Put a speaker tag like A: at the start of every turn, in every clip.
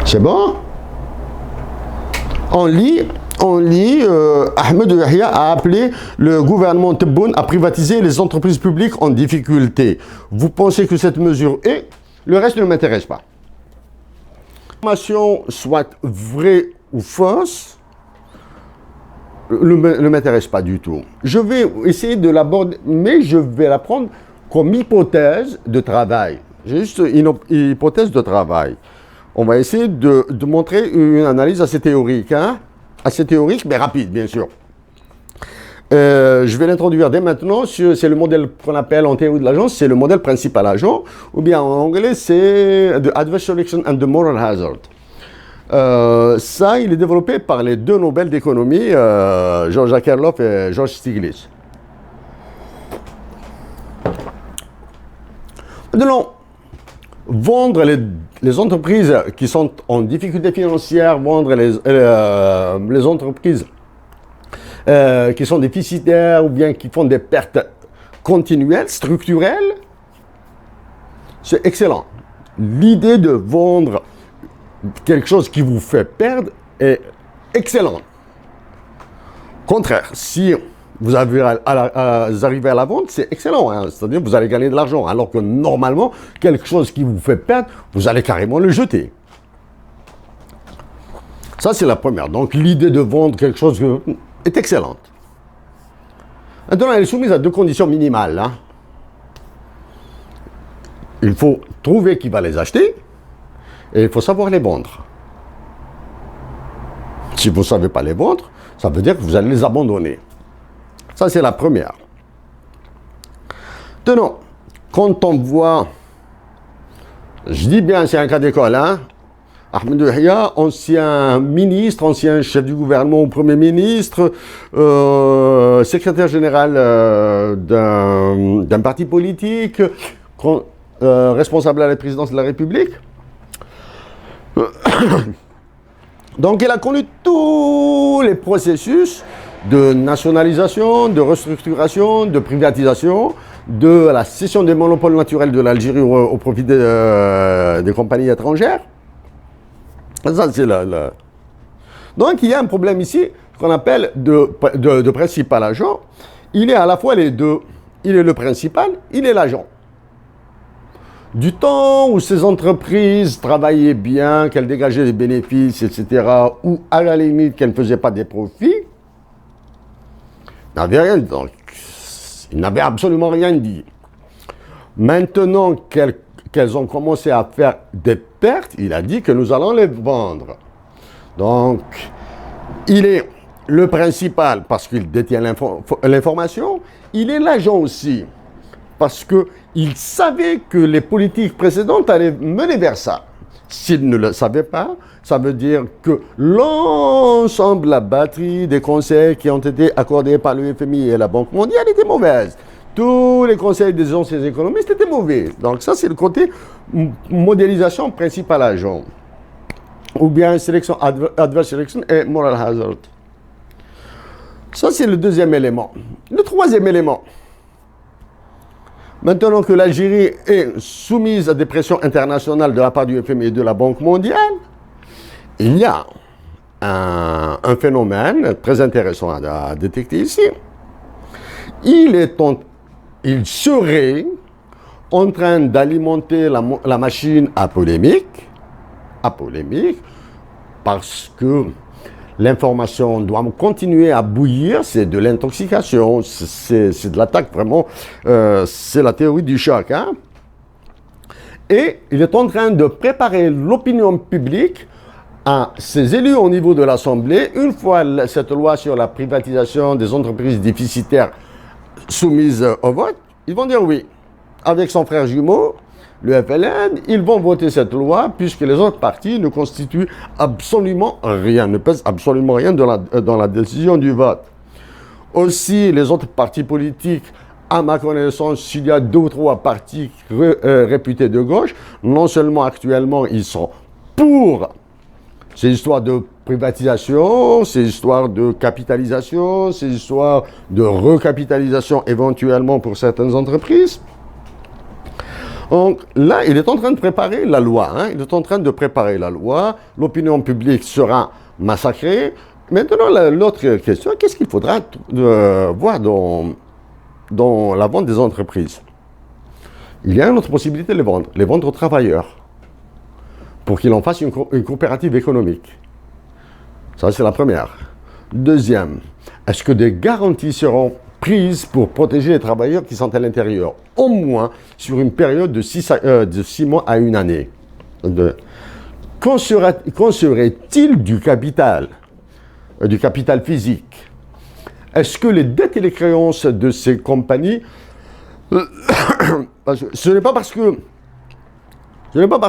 A: C'est bon? On lit, Ahmed Yahya a appelé le gouvernement Tebboune à privatiser les entreprises publiques en difficulté. Vous pensez que cette mesure est? Le reste ne m'intéresse pas. L'information soit vraie ou fausse, ne m'intéresse pas du tout. Je vais essayer de l'aborder, mais je vais la prendre comme hypothèse de travail. J'ai juste une hypothèse de travail. On va essayer de montrer une analyse assez théorique, assez théorique, mais rapide, bien sûr. Je vais l'introduire dès maintenant. C'est le modèle qu'on appelle en théorie de l'agence, c'est le modèle principal agent, ou bien en anglais, c'est The Adverse Selection and the Moral Hazard. Ça, il est développé par les deux Nobel d'économie, George Akerlof et George Stiglitz. Maintenant, vendre les entreprises qui sont en difficulté financière, vendre les entreprises qui sont déficitaires ou bien qui font des pertes continuelles, structurelles, c'est excellent. L'idée de vendre quelque chose qui vous fait perdre est excellente. Contraire, si vous arrivez à la vente, c'est excellent. C'est-à-dire que vous allez gagner de l'argent. Alors que normalement, quelque chose qui vous fait perdre, vous allez carrément le jeter. Ça, c'est la première. Donc, l'idée de vendre quelque chose est excellente. Maintenant, elle est soumise à deux conditions minimales. Il faut trouver qui va les acheter et il faut savoir les vendre. Si vous ne savez pas les vendre, ça veut dire que vous allez les abandonner. Ça, c'est la première. Maintenant, quand on voit, je dis bien, c'est un cas d'école, Ahmed Yahya, ancien ministre, ancien chef du gouvernement ou premier ministre, secrétaire général d'un parti politique, responsable à la présidence de la République. Donc, il a connu tous les processus de nationalisation, de restructuration, de privatisation, de la cession des monopoles naturels de l'Algérie au profit des compagnies étrangères. Ça, c'est Donc, il y a un problème ici qu'on appelle de principal agent. Il est à la fois les deux. Il est le principal, il est l'agent. Du temps où ces entreprises travaillaient bien, qu'elles dégageaient des bénéfices, etc., ou à la limite qu'elles ne faisaient pas des profits, ils n'avaient absolument rien dit. Maintenant qu'elles ont commencé à faire des pertes, il a dit que nous allons les vendre. Donc, il est le principal parce qu'il détient l'information, il est l'agent aussi parce qu'il savait que les politiques précédentes allaient mener vers ça. S'il ne le savait pas, ça veut dire que l'ensemble, la batterie des conseils qui ont été accordés par le FMI et la Banque mondiale était mauvaise. Tous les conseils des anciens économistes étaient mauvais. Donc ça, c'est le côté modélisation principal agent. Ou bien sélection, adverse selection et moral hazard. Ça, c'est le deuxième élément. Le troisième élément. Maintenant que l'Algérie est soumise à des pressions internationales de la part du FMI et de la Banque mondiale, il y a un phénomène très intéressant à détecter ici. Il serait en train d'alimenter la machine à polémique, parce que l'information doit continuer à bouillir, c'est de l'intoxication, c'est de l'attaque vraiment, c'est la théorie du choc. Et il est en train de préparer l'opinion publique à ses élus au niveau de l'Assemblée. Une fois cette loi sur la privatisation des entreprises déficitaires soumise au vote, ils vont dire oui. Avec son frère jumeau, le FLN, ils vont voter cette loi puisque les autres partis ne constituent absolument rien, ne pèsent absolument rien dans la décision du vote. Aussi, les autres partis politiques, à ma connaissance, s'il y a 2 ou 3 partis réputés de gauche, non seulement actuellement ils sont pour ces histoires de privatisation, ces histoires de capitalisation, ces histoires de recapitalisation éventuellement pour certaines entreprises. Donc là, il est en train de préparer la loi. Hein. Il est en train de préparer la loi. L'opinion publique sera massacrée. Maintenant, l'autre question, qu'est-ce qu'il faudra voir dans la vente des entreprises? Il y a une autre possibilité de les vendre aux travailleurs, pour qu'ils en fassent une coopérative économique. Ça, c'est la première. Deuxième, est-ce que des garanties seront prises pour protéger les travailleurs qui sont à l'intérieur, au moins sur une période de 6 mois à une année? Qu'en serait-il du capital physique? Est-ce que les dettes et les créances de ces compagnies, ce n'est pas parce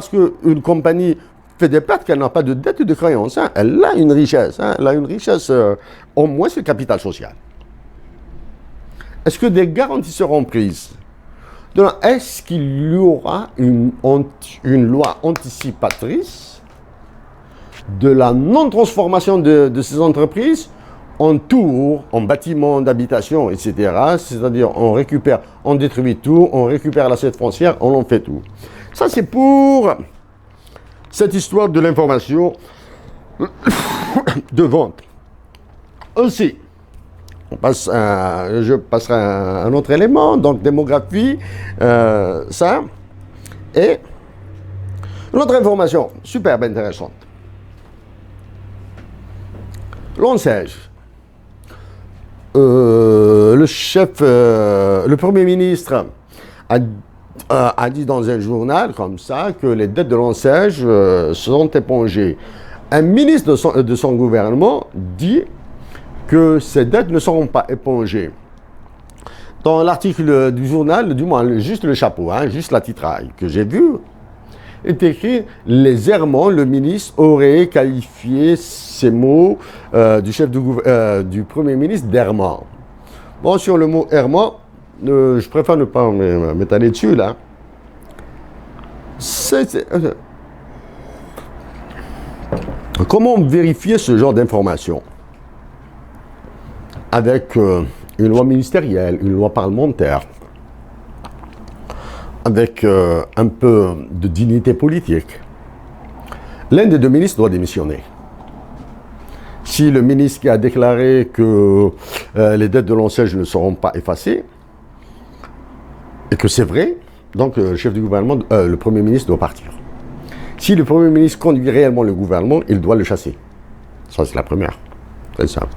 A: qu'une compagnie fait des pertes qu'elle n'a pas de dettes et de créances. Hein. Elle a une richesse. Hein. Elle a une richesse, au moins c'est le capital social. Est-ce que des garanties seront prises? Est-ce qu'il y aura une loi anticipatrice de la non-transformation de ces entreprises en tours, en bâtiments d'habitation, etc. C'est-à-dire, on détruit tout, on récupère l'assiette foncière, on en fait tout. Ça, c'est pour cette histoire de l'information de vente. Aussi, je passerai à un autre élément, donc démographie, ça, et une autre information superbe intéressante. L'ONSEJ. Le Premier ministre a dit dans un journal comme ça que les dettes de l'ONSEJ sont épongées. Un ministre de son gouvernement dit que ces dettes ne seront pas épongées. Dans l'article du journal, du moins juste le chapeau, hein, juste la titraille que j'ai vu, est écrit « Légèrement, le ministre aurait qualifié ces mots du Premier ministre d'errement ». Bon, sur le mot « errement », je préfère ne pas m'étaler dessus, là. Comment vérifier ce genre d'information? Avec une loi ministérielle, une loi parlementaire, avec un peu de dignité politique. L'un des deux ministres doit démissionner. Si le ministre qui a déclaré que les dettes de l'ONSEJ ne seront pas effacées, et que c'est vrai, donc le chef du gouvernement, le Premier ministre doit partir. Si le Premier ministre conduit réellement le gouvernement, il doit le chasser. Ça, c'est la première. C'est simple.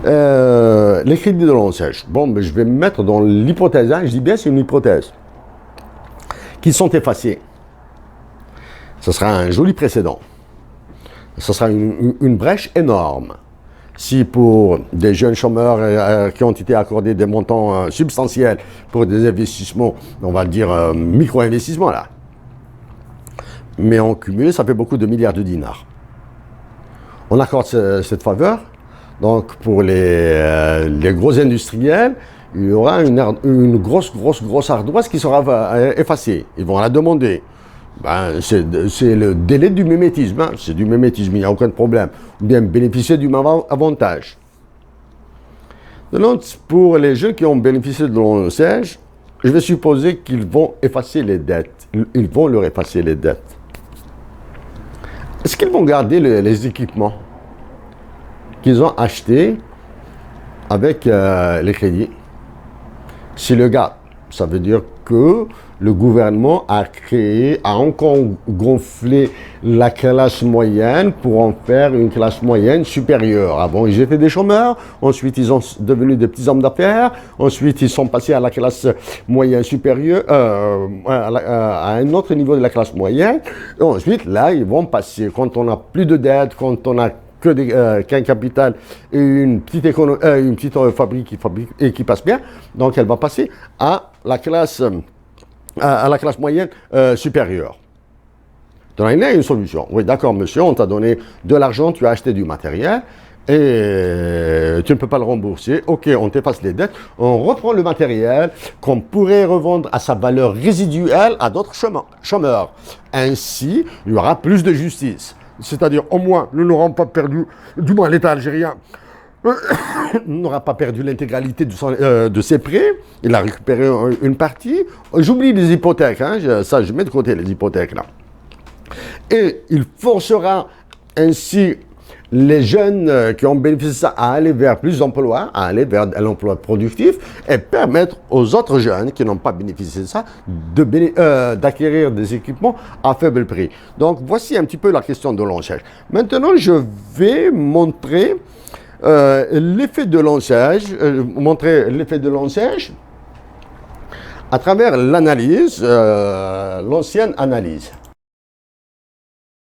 A: Les crédits de l'ONSEJ. Bon, mais je vais me mettre dans l'hypothèse, hein, je dis bien c'est une hypothèse, qu'ils sont effacés. Ce sera un joli précédent. Ce sera une brèche énorme. Si pour des jeunes chômeurs qui ont été accordés des montants substantiels pour des investissements, on va dire micro-investissements là, mais en cumulé, ça fait beaucoup de milliards de dinars. On accorde cette faveur. Donc, pour les gros industriels, il y aura une grosse ardoise qui sera effacée. Ils vont la demander. Ben, c'est le délai du mimétisme. Hein. C'est du mimétisme, il n'y a aucun problème. Ou bien bénéficier du même avantage. Donc, pour les jeunes qui ont bénéficié de l'ONSEJ, je vais supposer qu'ils vont effacer les dettes. Ils vont leur effacer les dettes. Est-ce qu'ils vont garder les équipements qu'ils ont achetés avec les crédits? Si le gars, ça veut dire que le gouvernement a encore gonflé la classe moyenne pour en faire une classe moyenne supérieure. Avant, ils étaient des chômeurs, ensuite ils sont devenus des petits hommes d'affaires, ensuite ils sont passés à la classe moyenne supérieure, à un autre niveau de la classe moyenne, et ensuite là ils vont passer, quand on n'a plus de dettes, quand on a qu'un capital et une petite fabrique qui fabrique et qui passe bien, donc elle va passer à la classe moyenne supérieure. Donc il y a une solution. Oui, d'accord, monsieur, on t'a donné de l'argent, tu as acheté du matériel et tu ne peux pas le rembourser. Ok, on t'efface les dettes, on reprend le matériel qu'on pourrait revendre à sa valeur résiduelle à d'autres chômeurs. Ainsi, il y aura plus de justice. C'est-à-dire, au moins, nous n'aurons pas perdu, du moins l'État algérien, n'aura pas perdu l'intégralité de ses prêts, il a récupéré une partie. J'oublie les hypothèques, hein, je mets de côté les hypothèques là. Et il forcera ainsi les jeunes qui ont bénéficié de ça à aller vers plus d'emplois, à aller vers l'emploi productif et permettre aux autres jeunes qui n'ont pas bénéficié de ça d'acquérir des équipements à faible prix. Donc voici un petit peu la question de l'enchère. Maintenant, je vais montrer l'effet de l'enchère, à travers l'analyse, l'ancienne analyse.